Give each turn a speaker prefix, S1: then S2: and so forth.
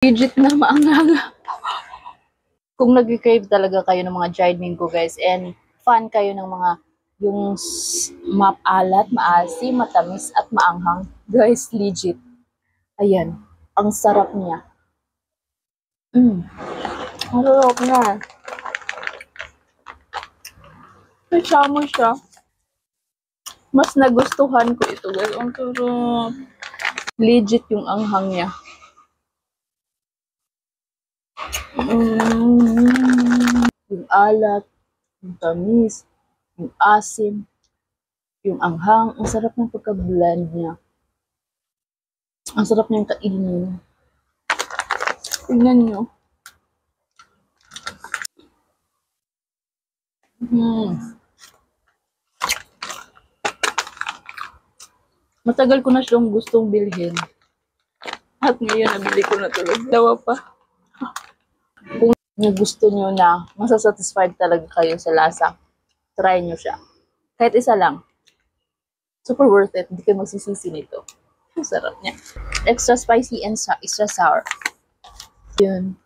S1: Legit na maanghang. Kung nag-crave talaga kayo ng mga dried mango guys and fan kayo ng mga yung alat, maasim, matamis at maanghang. Guys, legit. Ayan. Ang sarap niya. Ang sarap niya. Kasama siya. Mas nagustuhan ko ito guys. Ang sarap. Legit yung anghang niya. Yung alat, yung tamis, yung asim, yung anghang. Ang sarap ng pagka-blend niya. Ang sarap niyang kainin. Tingnan niyo. Matagal ko na siyang gustong bilhin. At ngayon, nabili ko na talaga. Dawa pa. Kung gusto niyo na masasatisfied talaga kayo sa lasa, try niyo siya. Kahit isa lang. Super worth it. Hindi kayo magsisisi nito. Ang sarap niya. Extra spicy and extra sour. Yun.